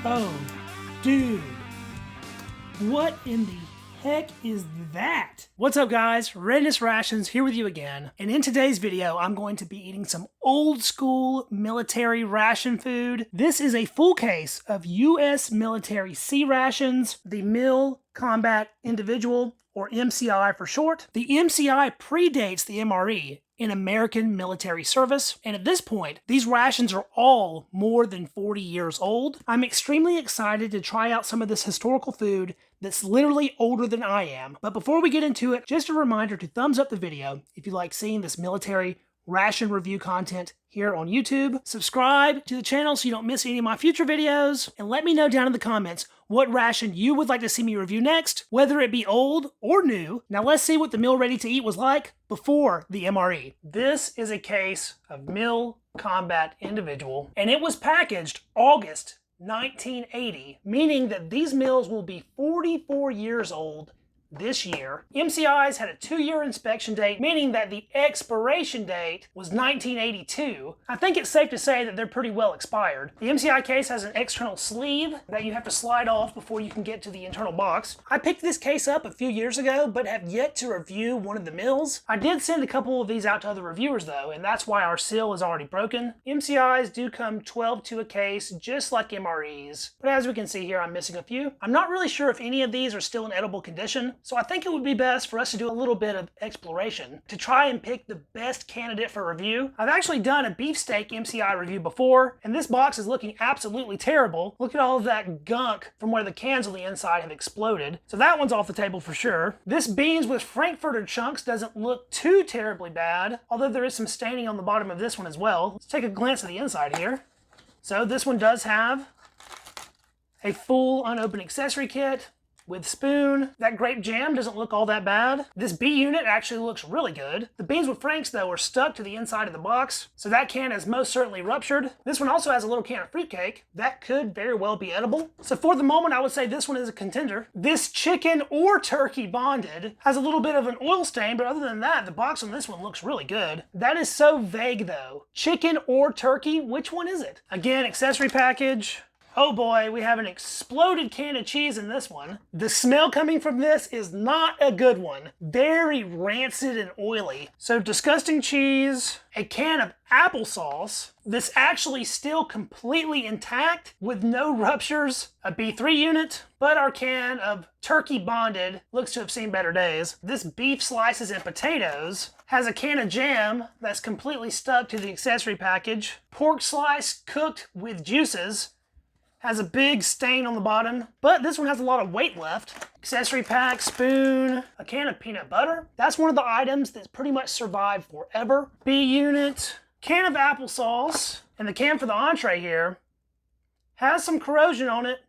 Oh, dude. What in the heck is that? What's up, guys? Readiness Rations here with you again. And in today's video, I'm going to be eating some old school military ration food. This is a full case of U.S. military C-Rations, the Mil Combat Individual, or MCI for short. The MCI predates the MRE in American military service, and at this point, these rations are all more than 40 years old. I'm extremely excited to try out some of this historical food that's literally older than I am. But before we get into it, just a reminder to thumbs up the video if you like seeing this military ration review content here on YouTube. Subscribe to the channel so you don't miss any of my future videos, and let me know down in the comments what ration you would like to see me review next, whether it be old or new. Now let's see what the meal ready to eat was like before the MRE. This is a case of Mil Combat Individual, and it was packaged August 1980, meaning that these meals will be 44 years old this year. MCIs had a 2-year inspection date, meaning that the expiration date was 1982. I think it's safe to say that they're pretty well expired. The MCI case has an external sleeve that you have to slide off before you can get to the internal box. I picked this case up a few years ago, but have yet to review one of the meals. I did send a couple of these out to other reviewers though, and that's why our seal is already broken. MCIs do come 12 to a case, just like MREs, but as we can see here, I'm missing a few. I'm not really sure if any of these are still in edible condition, so I think it would be best for us to do a little bit of exploration to try and pick the best candidate for review. I've actually done a beefsteak MCI review before, and this box is looking absolutely terrible. Look at all of that gunk from where the cans on the inside have exploded. So that one's off the table for sure. This beans with Frankfurter chunks doesn't look too terribly bad, although there is some staining on the bottom of this one as well. Let's take a glance at the inside here. So this one does have a full unopened accessory kit with spoon. That grape jam doesn't look all that bad. This B unit actually looks really good. The beans with Franks though are stuck to the inside of the box, so that can is most certainly ruptured. This one also has a little can of fruitcake. That could very well be edible. So for the moment, I would say this one is a contender. This chicken or turkey bonded has a little bit of an oil stain, but other than that, the box on this one looks really good. That is so vague though. Chicken or turkey, which one is it? Again, accessory package. Oh boy, we have an exploded can of cheese in this one. The smell coming from this is not a good one. Very rancid and oily. So disgusting cheese, a can of applesauce. This actually still completely intact with no ruptures. A B3 unit, but our can of turkey bonded looks to have seen better days. This beef slices and potatoes has a can of jam that's completely stuck to the accessory package. Pork slice cooked with juices. Has a big stain on the bottom, but this one has a lot of weight left. Accessory pack, spoon, a can of peanut butter. That's one of the items that's pretty much survived forever. B unit, can of applesauce, and the can for the entree here has some corrosion on it,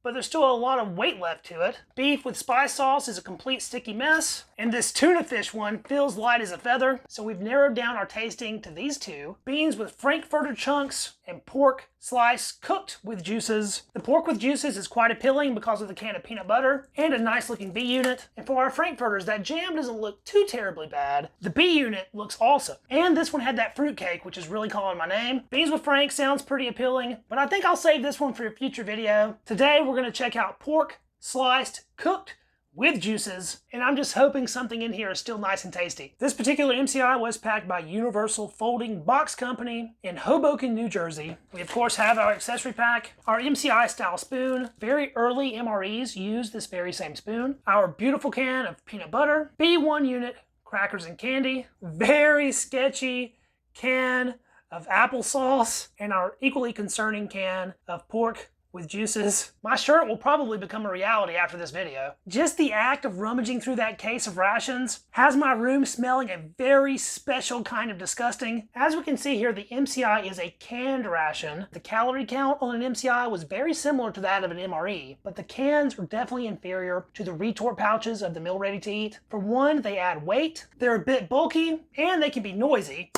but there's still a lot of weight left to it. Beef with spice sauce is a complete sticky mess, and this tuna fish one feels light as a feather, so we've narrowed down our tasting to these two. Beans with Frankfurter chunks and pork slice cooked with juices. The pork with juices is quite appealing because of the can of peanut butter and a nice looking B unit. And for our Frankfurters, that jam doesn't look too terribly bad. The B unit looks awesome. And this one had that fruitcake, which is really calling my name. Beans with Frank sounds pretty appealing, but I think I'll save this one for a future video. Today, we're gonna check out pork sliced, cooked with juices, and I'm just hoping something in here is still nice and tasty. This particular MCI was packed by Universal Folding Box Company in Hoboken, New Jersey. We of course have our accessory pack, our MCI style spoon. Very early MREs used this very same spoon. Our beautiful can of peanut butter, B1 unit, crackers and candy, very sketchy can of applesauce, and our equally concerning can of pork with juices. My shirt will probably become a reality after this video. Just the act of rummaging through that case of rations has my room smelling a very special kind of disgusting. As we can see here, the MCI is a canned ration. The calorie count on an MCI was very similar to that of an MRE, but the cans are definitely inferior to the retort pouches of the meal ready to eat. For one, they add weight, they're a bit bulky, and they can be noisy,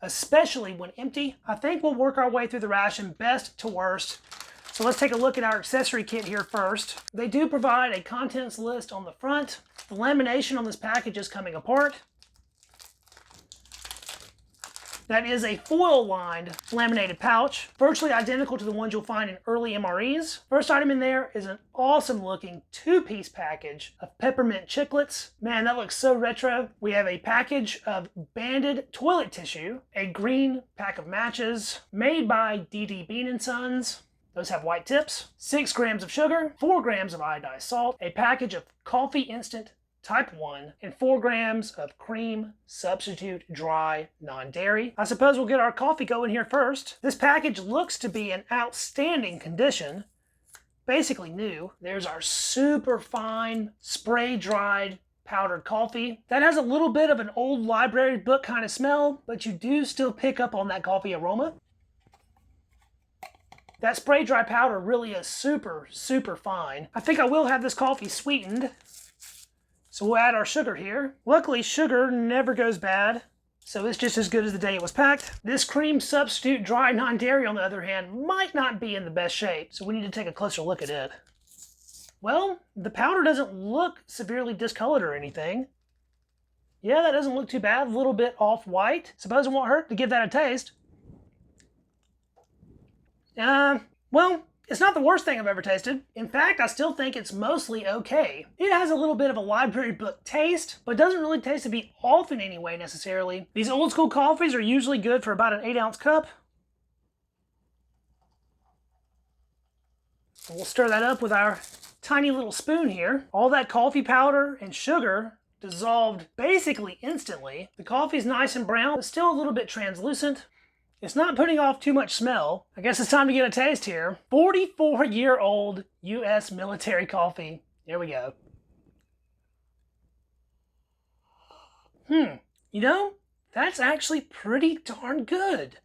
especially when empty. I think we'll work our way through the ration best to worst. So let's take a look at our accessory kit here first. They do provide a contents list on the front. The lamination on this package is coming apart. That is a foil-lined laminated pouch, virtually identical to the ones you'll find in early MREs. First item in there is an awesome-looking 2-piece package of peppermint chiclets. Man, that looks so retro. We have a package of banded toilet tissue, a green pack of matches made by D.D. Bean & Sons. Those have white tips, 6 grams of sugar, 4 grams of iodized salt, a package of coffee instant Type 1, and 4 grams of cream substitute dry non-dairy. I suppose we'll get our coffee going here first. This package looks to be in outstanding condition, basically new. There's our super fine spray dried powdered coffee. That has a little bit of an old library book kind of smell, but you do still pick up on that coffee aroma. That spray dry powder really is super, super fine. I think I will have this coffee sweetened. So we'll add our sugar here. Luckily, sugar never goes bad, so it's just as good as the day it was packed. This cream substitute dry non-dairy, on the other hand, might not be in the best shape, so we need to take a closer look at it. Well, the powder doesn't look severely discolored or anything. Yeah, that doesn't look too bad. A little bit off-white. Suppose it won't hurt to give that a taste. Well, it's not the worst thing I've ever tasted. In fact, I still think it's mostly okay. It has a little bit of a library book taste, but doesn't really taste to be off in any way necessarily. These old school coffees are usually good for about an 8-ounce cup. We'll stir that up with our tiny little spoon here. All that coffee powder and sugar dissolved basically instantly. The coffee's nice and brown, but still a little bit translucent. It's not putting off too much smell. I guess it's time to get a taste here. 44-year-old U.S. military coffee. Here we go. You know, that's actually pretty darn good.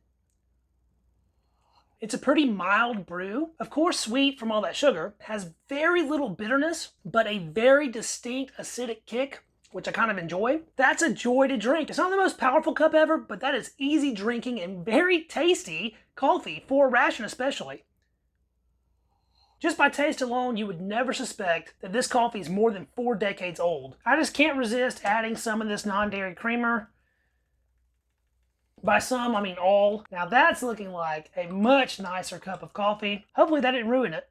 It's a pretty mild brew. Of course, sweet from all that sugar. Has very little bitterness, but a very distinct acidic kick, which I kind of enjoy. That's a joy to drink. It's not the most powerful cup ever, but that is easy drinking and very tasty coffee, for a ration especially. Just by taste alone, you would never suspect that this coffee is more than 4 decades old. I just can't resist adding some of this non-dairy creamer. By some, I mean all. Now that's looking like a much nicer cup of coffee. Hopefully that didn't ruin it.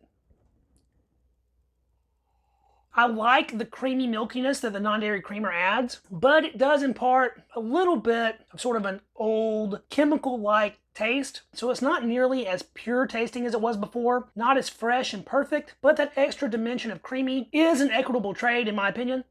I like the creamy milkiness that the non-dairy creamer adds, but it does impart a little bit of sort of an old chemical-like taste. So it's not nearly as pure tasting as it was before, not as fresh and perfect, but that extra dimension of creamy is an equitable trade in my opinion.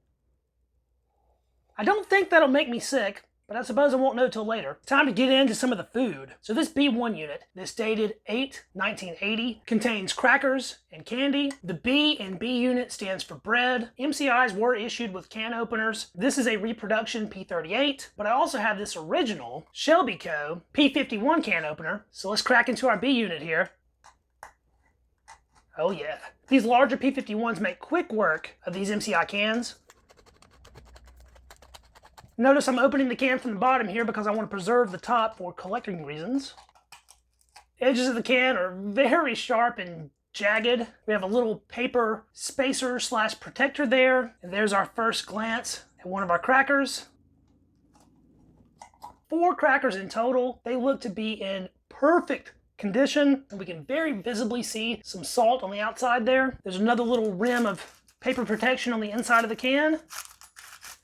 I don't think that'll make me sick, but I suppose I won't know till later. Time to get into some of the food. So this B1 unit, this dated 8/1980, contains crackers and candy. The B in B unit stands for bread. MCIs were issued with can openers. This is a reproduction P38, but I also have this original Shelby Co. P51 can opener. So let's crack into our B unit here. Oh yeah. These larger P51s make quick work of these MCI cans. Notice I'm opening the can from the bottom here because I want to preserve the top for collecting reasons. Edges of the can are very sharp and jagged. We have a little paper spacer / protector there. And there's our first glance at one of our crackers. 4 crackers in total. They look to be in perfect condition. And we can very visibly see some salt on the outside there. There's another little rim of paper protection on the inside of the can.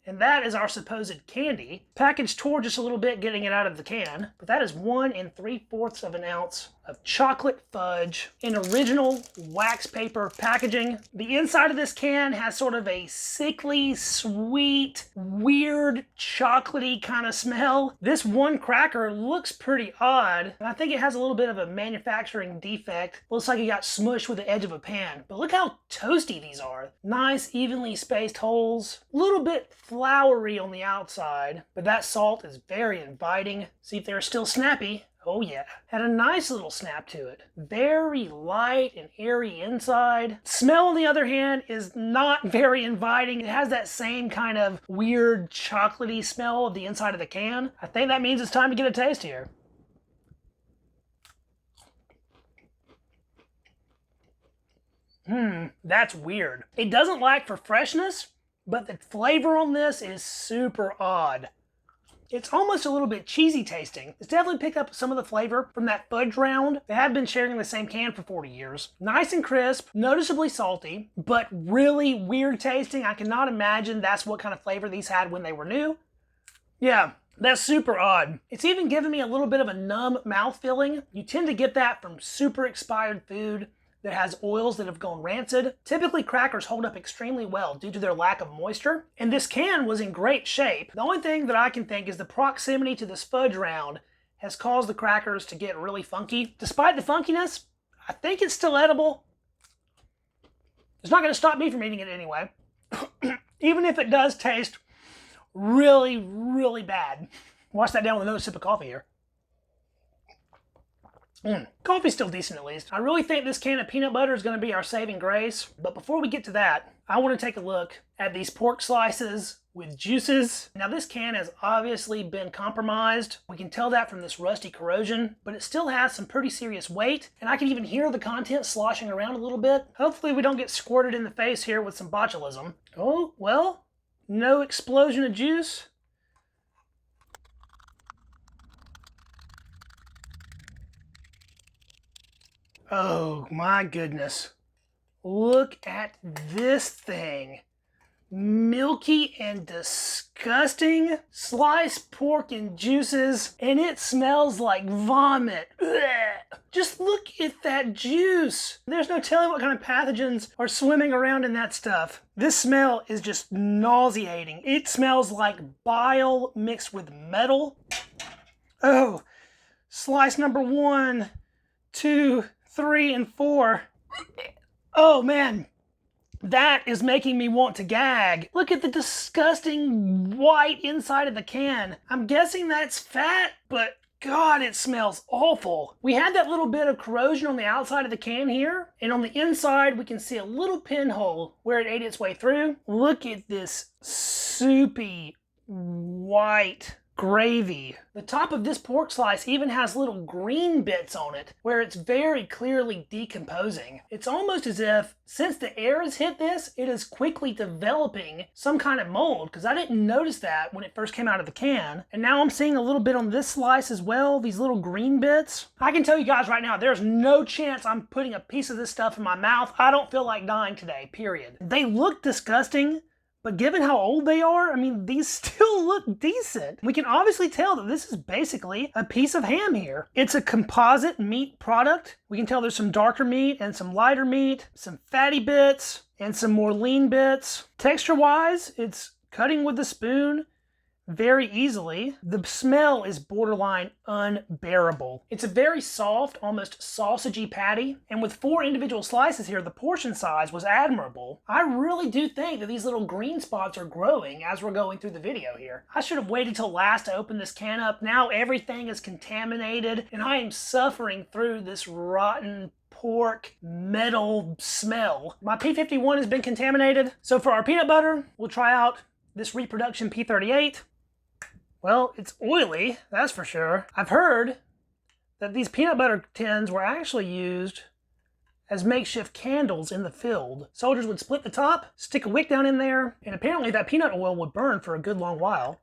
And that is our supposed candy, packaged toward just a little bit, getting it out of the can. But that is 1 3/4 of an ounce of chocolate fudge in original wax paper packaging. The inside of this can has sort of a sickly, sweet, weird, chocolatey kind of smell. This one cracker looks pretty odd, and I think it has a little bit of a manufacturing defect. Looks like it got smushed with the edge of a pan. But look how toasty these are. Nice, evenly spaced holes. A little bit floury on the outside, but that salt is very inviting. See if they're still snappy. Oh yeah, had a nice little snap to it. Very light and airy inside. Smell, on the other hand, is not very inviting. It has that same kind of weird chocolatey smell of the inside of the can. I think that means it's time to get a taste here. That's weird. It doesn't lack for freshness, but the flavor on this is super odd. It's almost a little bit cheesy tasting. It's definitely picked up some of the flavor from that fudge round. They have been sharing the same can for 40 years. Nice and crisp, noticeably salty, but really weird tasting. I cannot imagine that's what kind of flavor these had when they were new. Yeah, that's super odd. It's even giving me a little bit of a numb mouth feeling. You tend to get that from super expired food that has oils that have gone rancid. Typically, crackers hold up extremely well due to their lack of moisture, and this can was in great shape. The only thing that I can think is the proximity to this fudge round has caused the crackers to get really funky. Despite the funkiness, I think it's still edible. It's not going to stop me from eating it anyway, even if it does taste really, really bad. Wash that down with another sip of coffee here. Coffee's still decent at least. I really think this can of peanut butter is going to be our saving grace. But before we get to that, I want to take a look at these pork slices with juices. Now this can has obviously been compromised. We can tell that from this rusty corrosion, but it still has some pretty serious weight. And I can even hear the contents sloshing around a little bit. Hopefully we don't get squirted in the face here with some botulism. Oh, well, no explosion of juice. Oh my goodness. Look at this thing. Milky and disgusting. Sliced pork and juices, and it smells like vomit. Ugh. Just look at that juice. There's no telling what kind of pathogens are swimming around in that stuff. This smell is just nauseating. It smells like bile mixed with metal. Oh, slice number 1, 2, 3, and 4. Oh man, that is making me want to gag. Look at the disgusting white inside of the can. I'm guessing that's fat, but God, it smells awful. We had that little bit of corrosion on the outside of the can here, and on the inside we can see a little pinhole where it ate its way through. Look at this soupy white gravy. The top of this pork slice even has little green bits on it where it's very clearly decomposing. It's almost as if since the air has hit this, it is quickly developing some kind of mold, because I didn't notice that when it first came out of the can. And now I'm seeing a little bit on this slice as well, these little green bits. I can tell you guys right now, there's no chance I'm putting a piece of this stuff in my mouth. I don't feel like dying today, period. They look disgusting, but given how old they are, I mean, these still look decent. We can obviously tell that this is basically a piece of ham here. It's a composite meat product. We can tell there's some darker meat and some lighter meat, some fatty bits, and some more lean bits. Texture-wise, it's cutting with the spoon very easily. The smell is borderline unbearable. It's a very soft, almost sausagey patty, and with 4 individual slices here, the portion size was admirable. I really do think that these little green spots are growing as we're going through the video here. I should have waited till last to open this can up. Now everything is contaminated, and I am suffering through this rotten pork metal smell. My P51 has been contaminated, so for our peanut butter, we'll try out this Reproduction P38. Well, it's oily, that's for sure. I've heard that these peanut butter tins were actually used as makeshift candles in the field. Soldiers would split the top, stick a wick down in there, and apparently that peanut oil would burn for a good long while.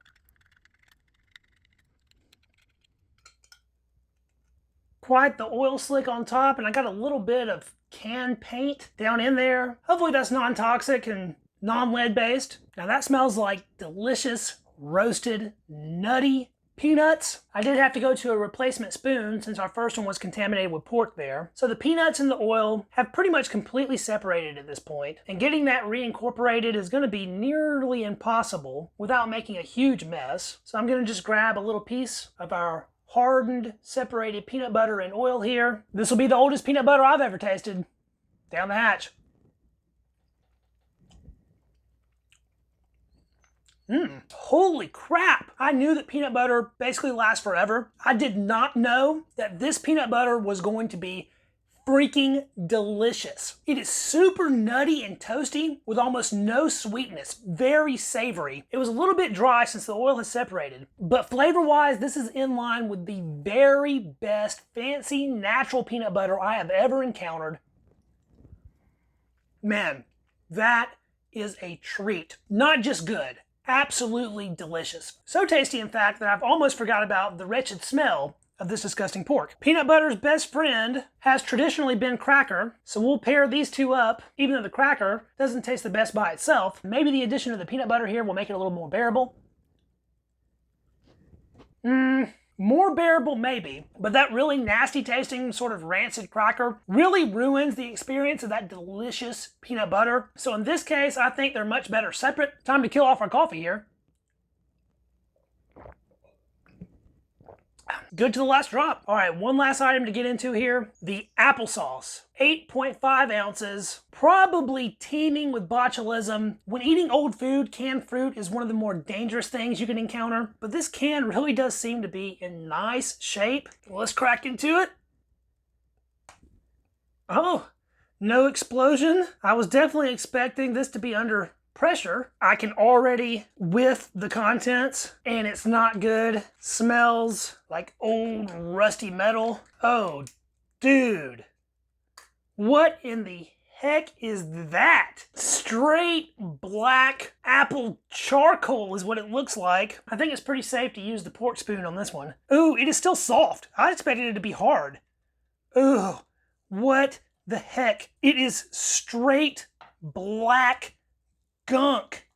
Quite the oil slick on top, and I got a little bit of can paint down in there. Hopefully that's non-toxic and non-lead based. Now that smells like delicious roasted nutty peanuts. I did have to go to a replacement spoon since our first one was contaminated with pork there. So the peanuts and the oil have pretty much completely separated at this point, and getting that reincorporated is going to be nearly impossible without making a huge mess. So I'm going to just grab a little piece of our hardened, separated peanut butter and oil here. This will be the oldest peanut butter I've ever tasted. Down the hatch. Holy crap! I knew that peanut butter basically lasts forever. I did not know that this peanut butter was going to be freaking delicious. It is super nutty and toasty with almost no sweetness. Very savory. It was a little bit dry since the oil has separated, but flavor-wise, this is in line with the very best fancy natural peanut butter I have ever encountered. Man, that is a treat. Not just good. absolutely delicious. So tasty, in fact, that I've almost forgot about the wretched smell of this disgusting pork. Peanut butter's best friend has traditionally been cracker, so we'll pair these two up, even though the cracker doesn't taste the best by itself. Maybe the addition of the peanut butter here will make it a little more bearable. More bearable maybe, but that really nasty tasting sort of rancid cracker really ruins the experience of that delicious peanut butter. So in this case, I think they're much better separate. Time to kill off our coffee here. Good to the last drop. All right, one last item to get into here. The applesauce. 8.5 ounces, probably teeming with botulism. When eating old food, canned fruit is one of the more dangerous things you can encounter, but this can really does seem to be in nice shape. Let's crack into it. Oh, no explosion. I was definitely expecting this to be under pressure. I can already whiff the contents and it's not good. Smells like old rusty metal. Oh, dude. What in the heck is that? Straight black apple charcoal is what it looks like. I think it's pretty safe to use the pork spoon on this one. Ooh, it is still soft. I expected it to be hard. Ooh, what the heck? It is straight black gunk,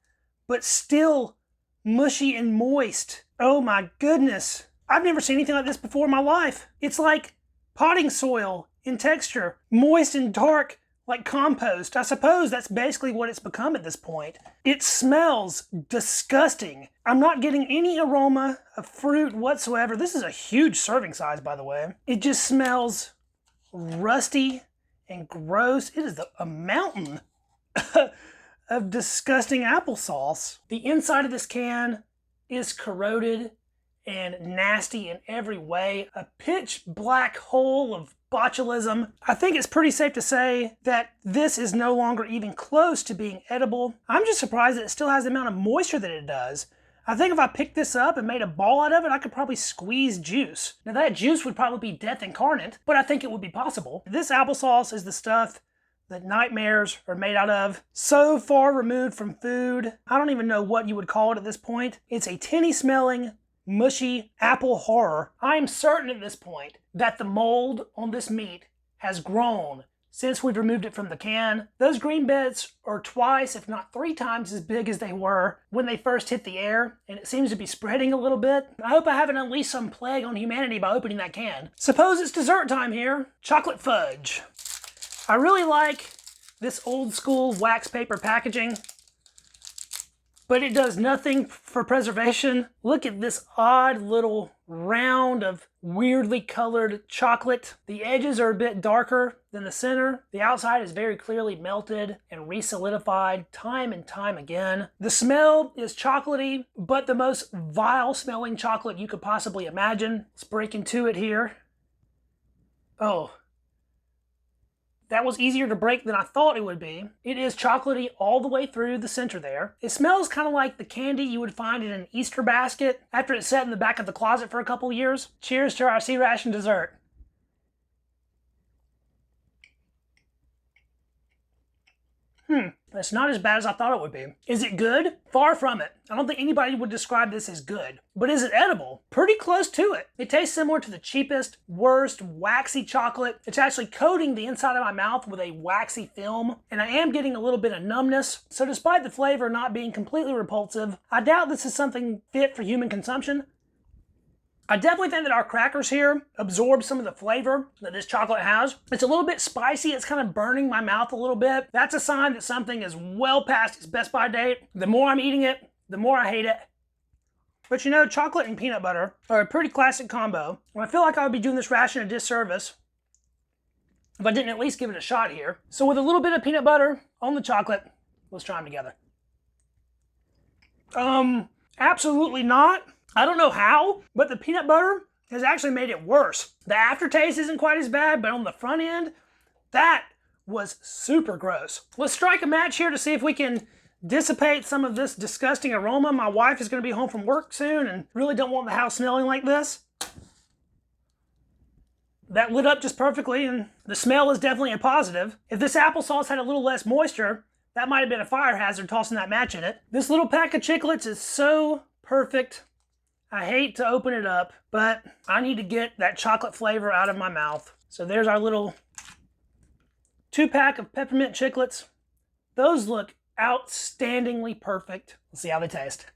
but still mushy and moist. Oh my goodness. I've never seen anything like this before in my life. It's like potting soil in texture, moist and dark like compost. I suppose that's basically what it's become at this point. It smells disgusting. I'm not getting any aroma of fruit whatsoever. This is a huge serving size, by the way. It just smells rusty and gross. It is a mountain of disgusting applesauce. The inside of this can is corroded and nasty in every way. A pitch black hole of botulism. I think it's pretty safe to say that this is no longer even close to being edible. I'm just surprised that it still has the amount of moisture that it does. I think if I picked this up and made a ball out of it, I could probably squeeze juice. Now that juice would probably be death incarnate, but I think it would be possible. This applesauce is the stuff that nightmares are made out of. So far removed from food, I don't even know what you would call it at this point. It's a tinny smelling, mushy apple horror. I am certain at this point that the mold on this meat has grown since we've removed it from the can. Those green bits are twice, if not 3 times as big as they were when they first hit the air, and it seems to be spreading a little bit. I hope I haven't unleashed some plague on humanity by opening that can. Suppose it's dessert time here. Chocolate fudge. I really like this old school wax paper packaging, but it does nothing for preservation. Look at this odd little round of weirdly colored chocolate. The edges are a bit darker than the center. The outside is very clearly melted and re-solidified time and time again. The smell is chocolatey, but the most vile smelling chocolate you could possibly imagine. Let's break into it here. Oh. That was easier to break than I thought it would be. It is chocolatey all the way through the center there. It smells kind of like the candy you would find in an Easter basket after it's set in the back of the closet for a couple years. Cheers to our C-Ration dessert. It's not as bad as I thought it would be. Is it good? Far from it. I don't think anybody would describe this as good. But is it edible? Pretty close to it. It tastes similar to the cheapest, worst, waxy chocolate. It's actually coating the inside of my mouth with a waxy film, and I am getting a little bit of numbness. So despite the flavor not being completely repulsive, I doubt this is something fit for human consumption. I definitely think that our crackers here absorb some of the flavor that this chocolate has. It's a little bit spicy. It's kind of burning my mouth a little bit. That's a sign that something is well past its best by date. The more I'm eating it, the more I hate it. But you know, chocolate and peanut butter are a pretty classic combo. And I feel like I would be doing this ration a disservice if I didn't at least give it a shot here. So with a little bit of peanut butter on the chocolate, let's try them together. Absolutely not. I don't know how, but the peanut butter has actually made it worse. The aftertaste isn't quite as bad, but on the front end, that was super gross. Let's strike a match here to see if we can dissipate some of this disgusting aroma. My wife is going to be home from work soon and really don't want the house smelling like this. That lit up just perfectly, and the smell is definitely a positive. If this applesauce had a little less moisture, That might have been a fire hazard tossing that match in it. This little pack of chiclets is so perfect. I hate to open it up, but I need to get that chocolate flavor out of my mouth. So there's our little 2-pack of peppermint chiclets. Those look outstandingly perfect. Let's see how they taste.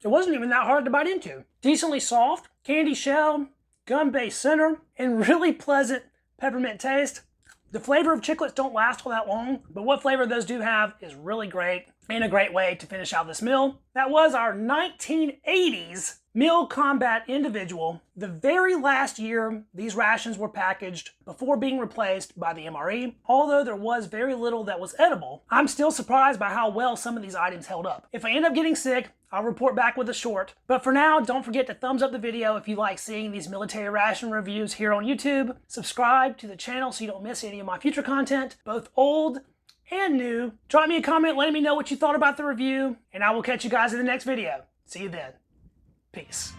It wasn't even that hard to bite into. Decently soft, candy shell, gum-based center, and really pleasant peppermint taste. The flavor of chiclets don't last all that long, but what flavor those do have is really great and a great way to finish out this meal. That was our 1980s Meal Combat Individual. The very last year these rations were packaged before being replaced by the MRE. Although there was very little that was edible, I'm still surprised by how well some of these items held up. If I end up getting sick, I'll report back with a short. But for now, don't forget to thumbs up the video if you like seeing these military ration reviews here on YouTube. Subscribe to the channel so you don't miss any of my future content, both old and new. Drop me a comment letting me know what you thought about the review, and I will catch you guys in the next video. See you then. Peace.